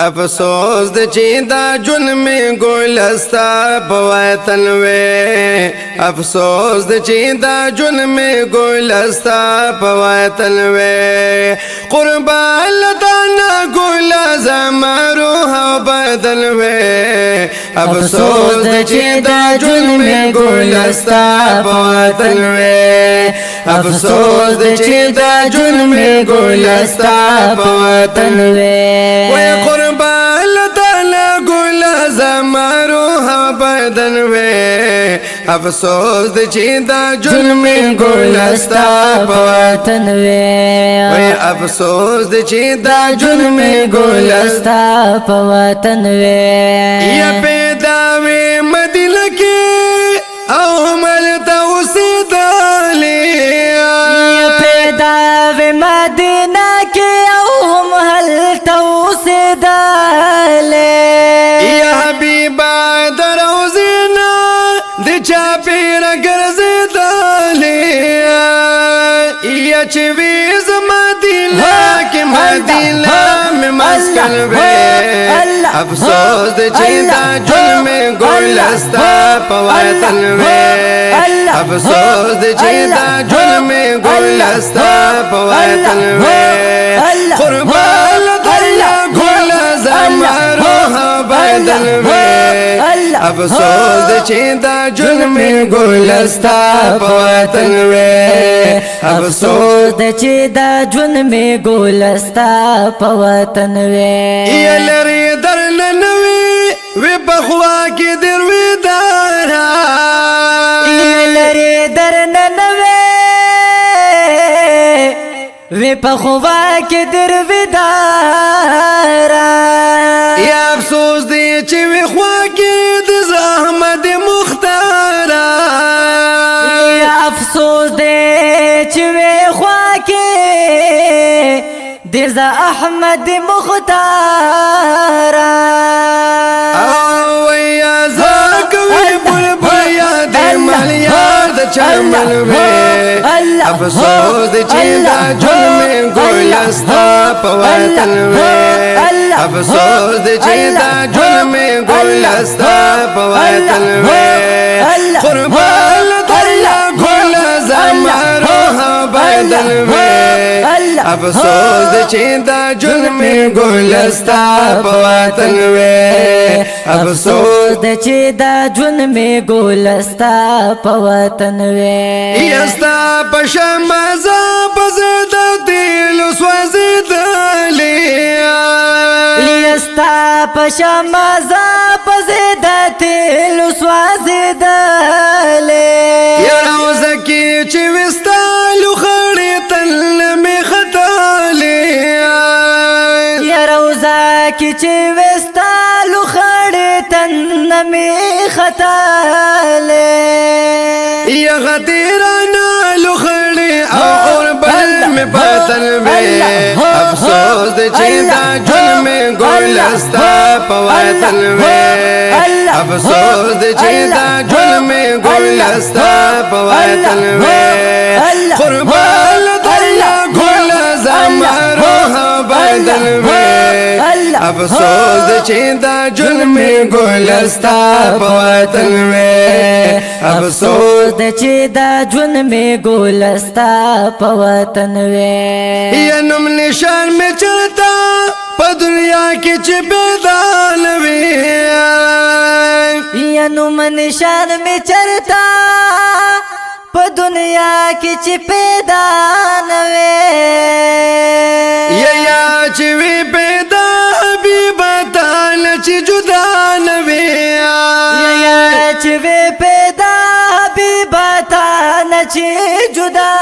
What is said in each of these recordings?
افسوس د چې دا جون می ګلستا په وطن وې افسوس د چې دا جون می ګلستا په وطن وې قربان لدانا ګل زمرو بدل وې افسوس د چې دا جون می ګلستا په وطن وې افسوس د چې دا جون می ګلستا په وطن وې بدن وے افسوس د چې دا جون می ګلستا په وطن وے افسوس د چې دا جون می ګلستا په وطن وے یا پیدا وې مدینه کې او ملته اوسېدلې یا پیدا وې مدینه کې او ملته اوسېدلې یا حبیبا چا پیر ګرځېدلې یا چې وې زما دلا کې مدینه مې مسکن وې افسوس د چې دا جون می ګلستا په وطن وې افسوس د چې دا جون می ګلستا په وطن وې قربان الله ګل زمرو بدل وې افسوس د چې دا جون می ګلستا په وطن وې افسوس د چې دا جون می ګلستا په وطن وې یا لري درن نوي وې په خوا کې دروي دارا یا لري درن نوي وې په خوا کې دروي دارا یا افسوس دې چې وې خوا کې د زحمت مختار یا افسوس دې چې وې خوا کې د احمد مختار او یا زکوي بلبل یاد مل یاد چمن وې افسوس دې چې دا جون می ګلستا په وطن وې افسوس دې چې دا جون می ګلستا په وطن وې قربان الله ګل زمرو بدل وې افسوس د چې دا جون می ګلستا په وطن وې افسوس د چې دا جون می ګلستا په وطن وې یستا په شمزه بزد دل سوځیدلې یستا په شمزه بزد دل سوځیدلې یا روزه کې چې وستالو خړې تل می کی چې وستالو خړې تن می خطاله یا غدیرانه لو خړې او اور بل می بدل وې افسوس د چې دا جون می ګلستا په وطن وې افسوس د چې دا جون می ګلستا په وطن وې قربان الله ګل زمرو بدل وې افسوس د چې دا جون می ګلستا په وطن وې افسوس د چې دا جون می ګلستا په وطن وې یا نوم نشان می چرتا په دنیا کې چې پیدا نوي یا نوم نشان می چرتا په دنیا کې چې پیدا نوي یا چې وی پیدا حبیب تعالی چې جدا نوي یا چې وی پیدا حبیب تعالی چې جدا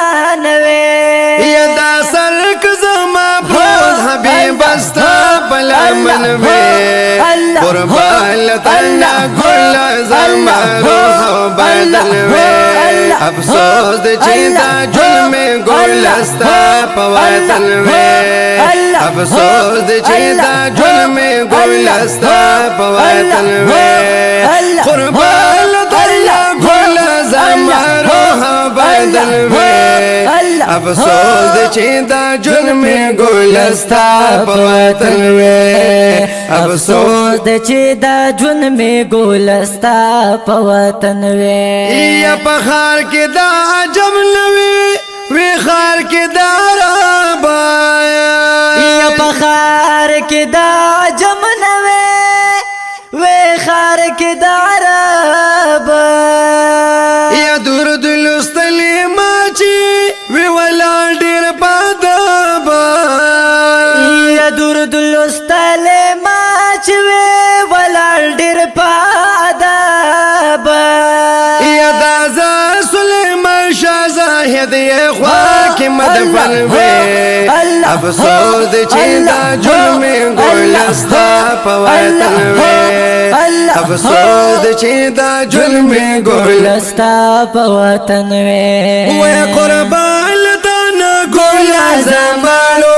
نوي یا دا سرک زما بوز حبیب استا بلا منوي قربان لتنا ګل زما روح بدل وې افسوس د چې دا جون می ګلستا په وطن وې افسوس د چې دا جون می ګلستا په وطن وې قربان الله ګل زما روح بدل وې افسوس دې چې دا جون می ګلستا په وطن وې افسوس دې چې دا جون می ګلستا په وطن وې یا په خار کې دا عجب نوي وی خار کې دا ربا یا په خار کې دا عجب نوي وی خار کې دا ربا یا درود لستلی ماچی وی ولا ډیر پادبا یا درود لستلی ماچی وی ولا ډیر پادبا یا دازا سلیمان شاه زاهد یې خوا کې مدفن وی افسوس دې چې دا جون می ګلستا په وطن وی افسوس دې چې دا جون می ګلستا په وطن وی وی قربان لدانا ګل زمانو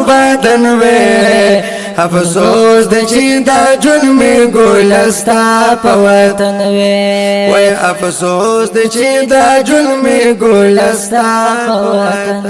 بدن وی افسوس دې چې دا جون می ګلستا په وطن وی افسوس دې چې دا جون می ګلستا په وطن